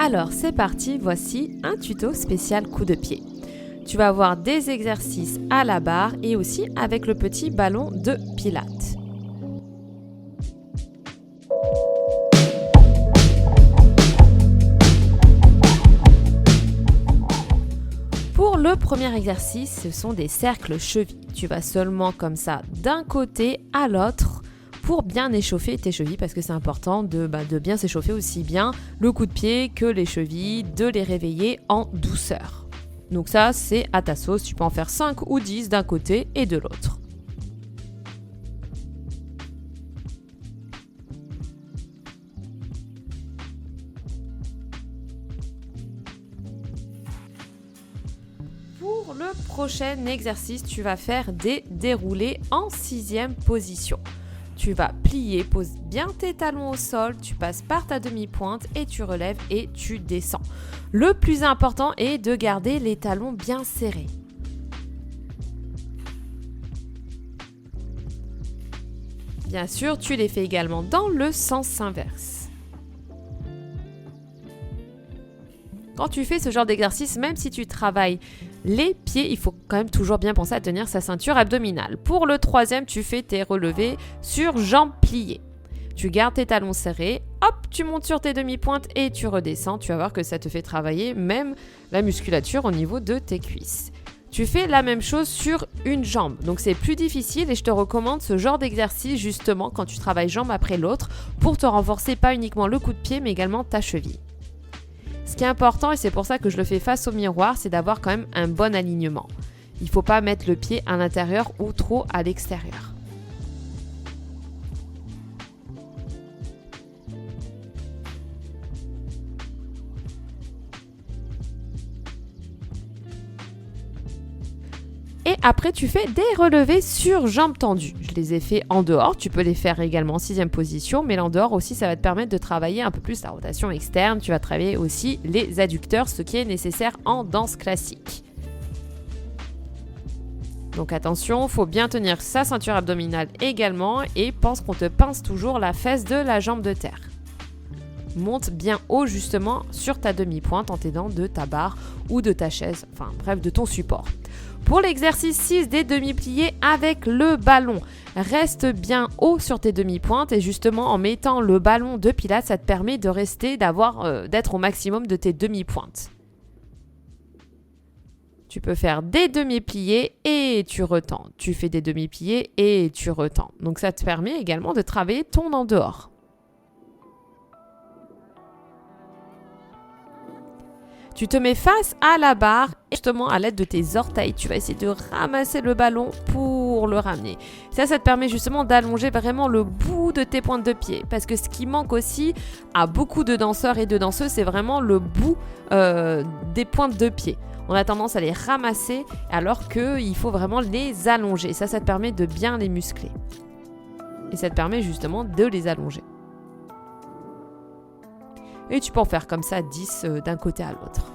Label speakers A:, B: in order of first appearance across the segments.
A: Alors c'est parti, voici un tuto spécial coup de pied. Tu vas avoir des exercices à la barre et aussi avec le petit ballon de pilates. Pour le premier exercice, ce sont des cercles chevilles. Tu vas seulement comme ça d'un côté à l'autre pour bien échauffer tes chevilles parce que c'est important de bien s'échauffer aussi bien le coup de pied que les chevilles, de les réveiller en douceur. Donc ça, c'est à ta sauce, tu peux en faire 5 ou 10 d'un côté et de l'autre. Pour le prochain exercice, tu vas faire des déroulés en 6e position. Tu vas plier, pose bien tes talons au sol, tu passes par ta demi-pointe et tu relèves et tu descends. Le plus important est de garder les talons bien serrés. Bien sûr, tu les fais également dans le sens inverse. Quand tu fais ce genre d'exercice, même si tu travailles les pieds, il faut quand même toujours bien penser à tenir sa ceinture abdominale. Pour le troisième, tu fais tes relevés sur jambes pliées. Tu gardes tes talons serrés, hop, tu montes sur tes demi-pointes et tu redescends. Tu vas voir que ça te fait travailler même la musculature au niveau de tes cuisses. Tu fais la même chose sur une jambe. Donc c'est plus difficile et je te recommande ce genre d'exercice justement quand tu travailles jambe après l'autre pour te renforcer pas uniquement le coup de pied mais également ta cheville. Ce qui est important, et c'est pour ça que je le fais face au miroir, c'est d'avoir quand même un bon alignement. Il ne faut pas mettre le pied à l'intérieur ou trop à l'extérieur. Et après, tu fais des relevés sur jambes tendues. Je les ai fait en dehors. Tu peux les faire également en 6e position. Mais en dehors aussi, ça va te permettre de travailler un peu plus la rotation externe. Tu vas travailler aussi les adducteurs, ce qui est nécessaire en danse classique. Donc attention, il faut bien tenir sa ceinture abdominale également. Et pense qu'on te pince toujours la fesse de la jambe de terre. Monte bien haut justement sur ta demi-pointe en t'aidant de ta barre ou de ta chaise. Enfin bref, de ton support. Pour l'exercice 6 des demi-pliés avec le ballon, reste bien haut sur tes demi-pointes et justement en mettant le ballon de pilates, ça te permet de rester, d'être au maximum de tes demi-pointes. Tu peux faire des demi-pliés et tu retends. Tu fais des demi-pliés et tu retends. Donc ça te permet également de travailler ton en dehors. Tu te mets face à la barre et justement à l'aide de tes orteils, tu vas essayer de ramasser le ballon pour le ramener. Ça te permet justement d'allonger vraiment le bout de tes pointes de pied. Parce que ce qui manque aussi à beaucoup de danseurs et de danseuses, c'est vraiment le bout des pointes de pied. On a tendance à les ramasser alors qu'il faut vraiment les allonger. Ça te permet de bien les muscler. Et ça te permet justement de les allonger. Et tu peux en faire comme ça 10 d'un côté à l'autre.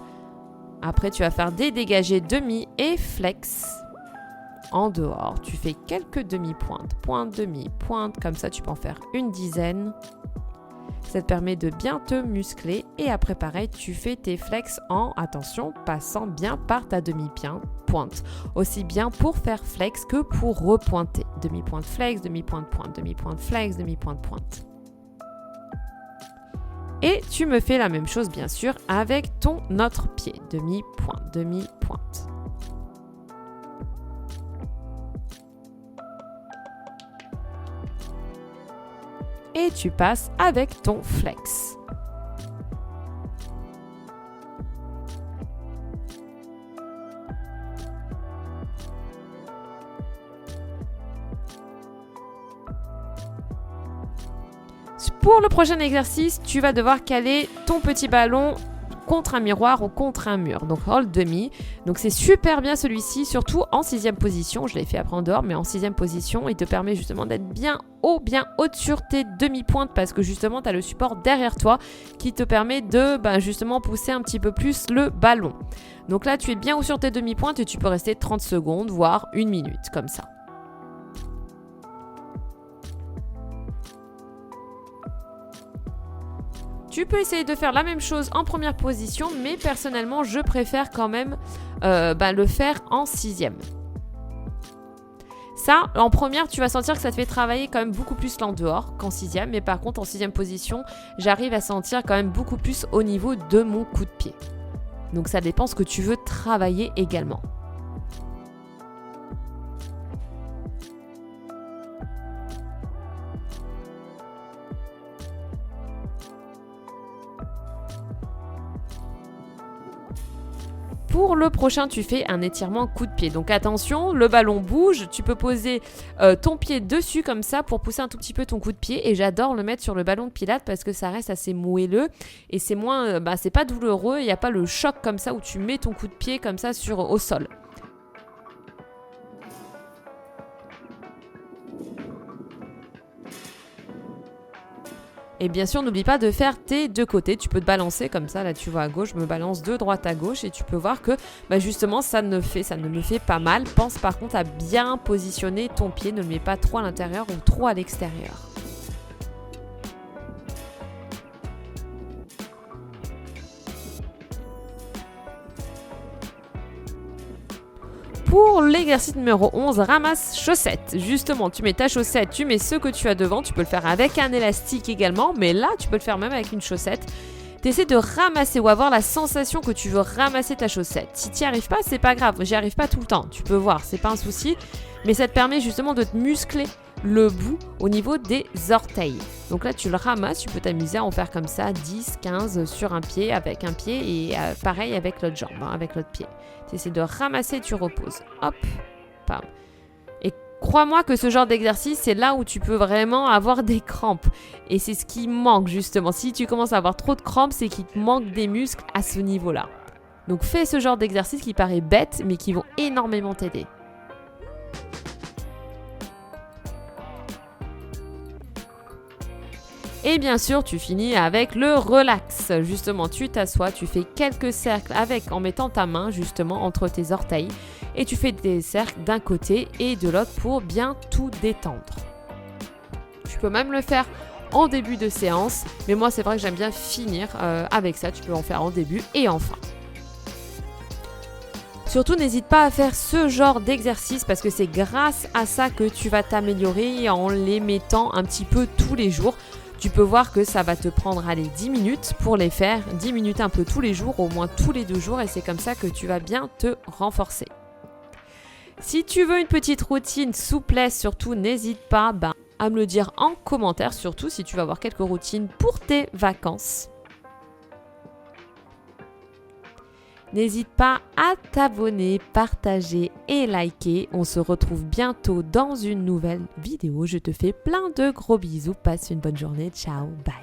A: Après, tu vas faire des dégagés demi et flex. En dehors, tu fais quelques demi-pointes, pointe, demi-pointe. Comme ça, tu peux en faire une dizaine. Ça te permet de bien te muscler. Et après, pareil, tu fais tes flex en, attention, passant bien par ta demi-pointe. Aussi bien pour faire flex que pour repointer. Demi-pointe flex, demi-pointe pointe, demi-pointe flex, demi-pointe pointe. Et tu me fais la même chose, bien sûr, avec ton autre pied. Demi-pointe, demi-pointe. Et tu passes avec ton flex. Pour le prochain exercice, tu vas devoir caler ton petit ballon contre un miroir ou contre un mur. Donc hold demi. Donc c'est super bien celui-ci, surtout en 6e position. Je l'ai fait après en dehors, mais en 6e position, il te permet justement d'être bien haut sur tes demi-pointes parce que justement tu as le support derrière toi qui te permet de justement pousser un petit peu plus le ballon. Donc là tu es bien haut sur tes demi-pointes et tu peux rester 30 secondes, voire 1 minute comme ça. Tu peux essayer de faire la même chose en première position, mais personnellement, je préfère quand même le faire en 6e. Ça, en première, tu vas sentir que ça te fait travailler quand même beaucoup plus l'en dehors qu'en 6e. Mais par contre, en 6e position, j'arrive à sentir quand même beaucoup plus au niveau de mon coup de pied. Donc ça dépend ce que tu veux travailler également. Pour le prochain, tu fais un étirement coup de pied. Donc attention, le ballon bouge. Tu peux poser ton pied dessus comme ça pour pousser un tout petit peu ton coup de pied. Et j'adore le mettre sur le ballon de pilates parce que ça reste assez moelleux. Et c'est moins, c'est pas douloureux. Il n'y a pas le choc comme ça où tu mets ton coup de pied comme ça au sol. Et bien sûr, n'oublie pas de faire tes deux côtés. Tu peux te balancer comme ça. Là, tu vois à gauche, je me balance de droite à gauche. Et tu peux voir que justement, ça ne me fait pas mal. Pense par contre à bien positionner ton pied. Ne le mets pas trop à l'intérieur ou trop à l'extérieur. Pour l'exercice numéro 11, ramasse chaussettes. Justement, tu mets ta chaussette, tu mets ce que tu as devant. Tu peux le faire avec un élastique également, mais là, tu peux le faire même avec une chaussette. Tu essaies de ramasser ou avoir la sensation que tu veux ramasser ta chaussette. Si tu n'y arrives pas, c'est pas grave. J'y arrive pas tout le temps. Tu peux voir, c'est pas un souci. Mais ça te permet justement de te muscler le bout au niveau des orteils. Donc là, tu le ramasses. Tu peux t'amuser à en faire comme ça, 10, 15 sur un pied, avec un pied et pareil avec l'autre jambe, avec l'autre pied. Tu essaies de ramasser, tu reposes. Hop, pam. Et crois-moi que ce genre d'exercice, c'est là où tu peux vraiment avoir des crampes. Et c'est ce qui manque justement. Si tu commences à avoir trop de crampes, c'est qu'il te manque des muscles à ce niveau-là. Donc fais ce genre d'exercice qui paraît bête, mais qui vont énormément t'aider. Et bien sûr, tu finis avec le relax. Justement, tu t'assois, tu fais quelques cercles en mettant ta main justement entre tes orteils. Et tu fais des cercles d'un côté et de l'autre pour bien tout détendre. Tu peux même le faire en début de séance. Mais moi, c'est vrai que j'aime bien finir avec ça. Tu peux en faire en début et en fin. Surtout, n'hésite pas à faire ce genre d'exercice parce que c'est grâce à ça que tu vas t'améliorer en les mettant un petit peu tous les jours. Tu peux voir que ça va te prendre 10 minutes pour les faire, 10 minutes un peu tous les jours, au moins tous les 2 jours, et c'est comme ça que tu vas bien te renforcer. Si tu veux une petite routine souplesse, surtout n'hésite pas à me le dire en commentaire, surtout si tu vas avoir quelques routines pour tes vacances. N'hésite pas à t'abonner, partager et liker. On se retrouve bientôt dans une nouvelle vidéo. Je te fais plein de gros bisous. Passe une bonne journée. Ciao, bye.